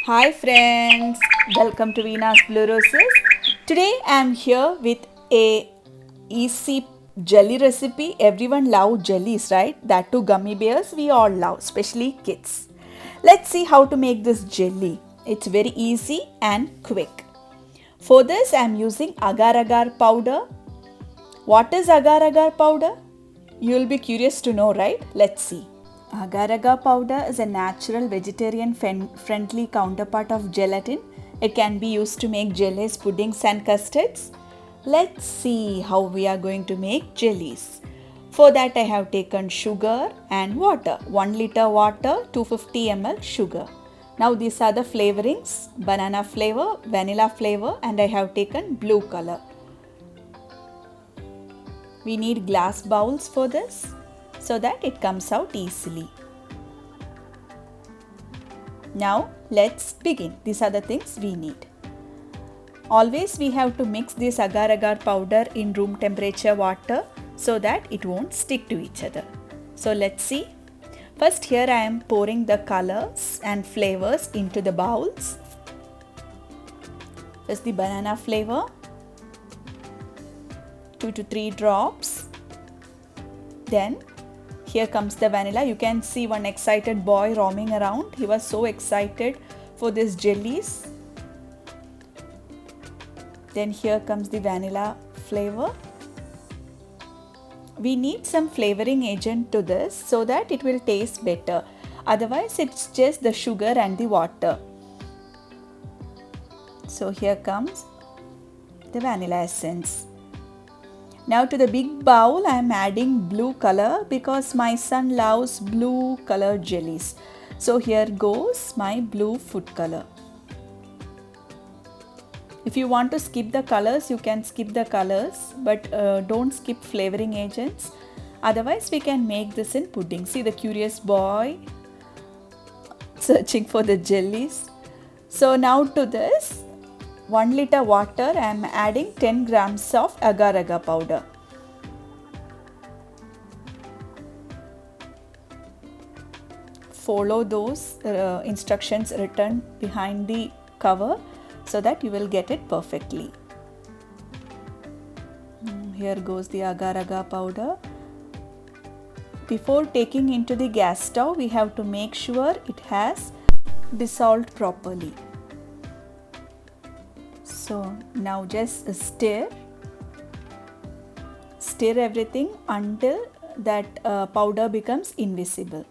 Hi friends, welcome to Venus Blue Roses. Today I am here with a easy jelly recipe. Everyone loves jellies, right? That too gummy bears we all love, especially kids. Let's see how to make this jelly. It's very easy and quick. For this I am using agar agar powder. What is agar agar powder? You'll be curious to know, right? Let's see. Agar-agar powder is a natural vegetarian friendly counterpart of gelatin. It can be used to make jellies, puddings and custards. Let's see how we are going to make jellies. For that I have taken sugar and water. 1 liter water, 250 ml sugar. Now these are the flavorings: banana flavor, vanilla flavor, and I have taken blue color. We need glass bowls for this so that it comes out easily. Now let's begin. These are the things we need. Always we have to mix this agar agar powder in room temperature water so that it won't stick to each other. So let's see. First here I am pouring the colors and flavors into the bowls. First the banana flavor, 2 to 3 drops. Then here comes the vanilla. You can see one excited boy roaming around. He was so excited for these jellies. Then here comes the vanilla flavor. We need some flavoring agent to this so that it will taste better. Otherwise it's just the sugar and the water. So here comes the vanilla essence. Now to the big bowl I am adding blue color because my son loves blue color jellies. So here goes my blue food color. If you want to skip the colors, you can skip the colors, but don't skip flavoring agents. Otherwise we can make this in pudding. See the curious boy searching for the jellies. So now to this 1 liter water I am adding 10 grams of agar agar powder. Follow those instructions written behind the cover so that you will get it perfectly. Here goes the agar agar powder. Before taking into the gas stove, we have to make sure it has dissolved properly. So now just stir everything until that powder becomes invisible.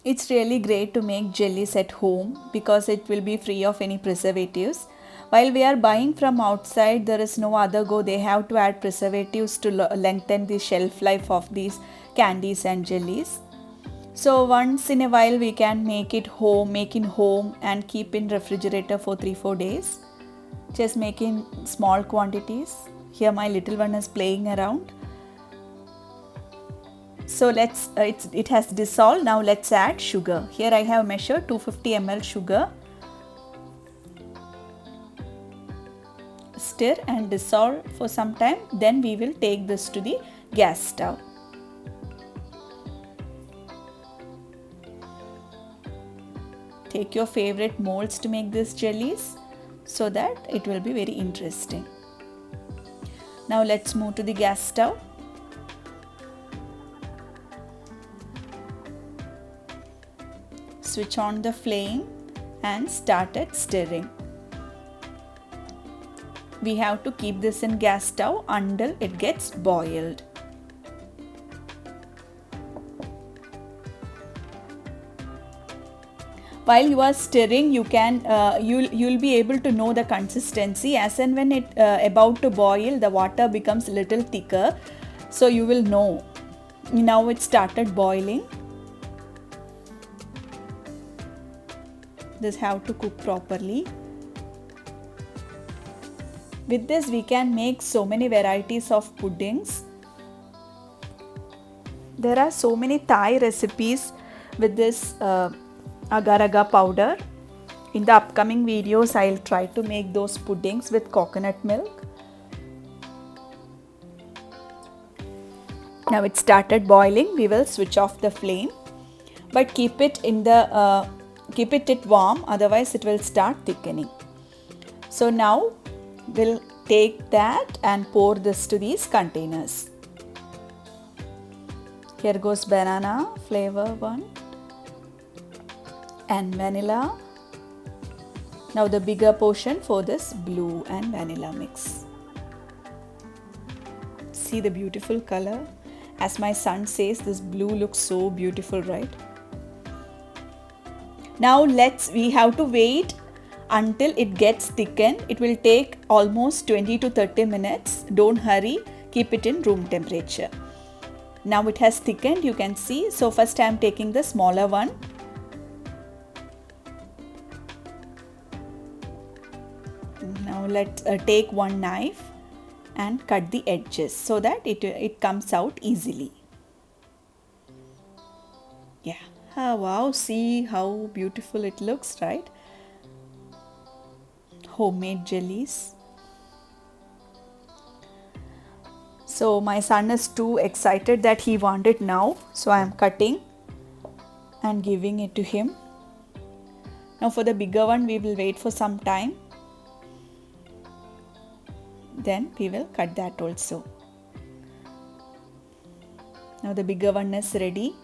It's really great to make jellies at home because it will be free of any preservatives. While we are buying from outside, there is no other go. They have to add preservatives to lengthen the shelf life of these candies and jellies. So once in a while we can make in home and keep in refrigerator for 3-4 days. Just make in small quantities. Here my little one is playing around. So it has dissolved. Now let's add sugar. Here I have measured 250 ml sugar. Stir and dissolve for some time. Then we will take this to the gas stove. Take your favorite molds to make these jellies so that it will be very interesting. Now let's move to the gas stove. Switch on the flame and started stirring. We have to keep this in gas stove until it gets boiled. While you are stirring, you can you'll be able to know the consistency. As and when it about to boil, the water becomes a little thicker, so you will know now it started boiling. This have to cook properly. With this we can make so many varieties of puddings. There are so many Thai recipes with this agar agar powder. In the upcoming videos I'll try to make those puddings with coconut milk. Now it started boiling. We will switch off the flame, but keep it in the keep it warm, otherwise it will start thickening. So now we'll take that and pour this to these containers. Here goes banana flavor one and vanilla. Now the bigger portion for this blue and vanilla mix. See the beautiful color. As my son says, this blue looks so beautiful, right? Now we have to wait until it gets thickened. It will take almost 20 to 30 minutes. Don't hurry, keep it in room temperature. Now it has thickened, you can see. So first I am taking the smaller one. Now let's take one knife and cut the edges so that it comes out easily. Yeah. Oh, wow, see how beautiful it looks, right? Homemade jellies. So my son is too excited that he wants it now. So I am cutting and giving it to him. Now for the bigger one, we will wait for some time. Then we will cut that also. Now the bigger one is ready.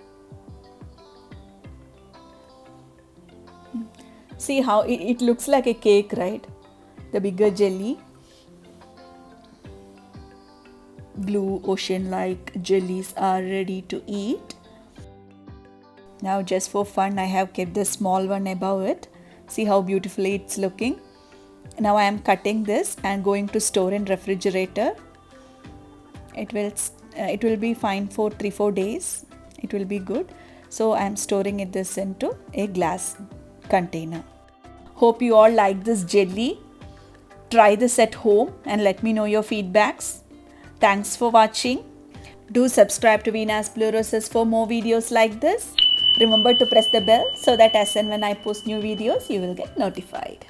See how it looks like a cake, right? The bigger jelly. Blue ocean-like jellies are ready to eat. Now just for fun, I have kept the small one above it. See how beautifully it's looking. Now I am cutting this and going to store in refrigerator. It will be fine for 3-4 days. It will be good. So I am storing this into a glass container. Hope you all like this jelly. Try this at home and let me know your feedbacks. Thanks for watching. Do subscribe to Venus Blue Roses for more videos like this. Remember to press the bell so that as and when I post new videos, you will get notified.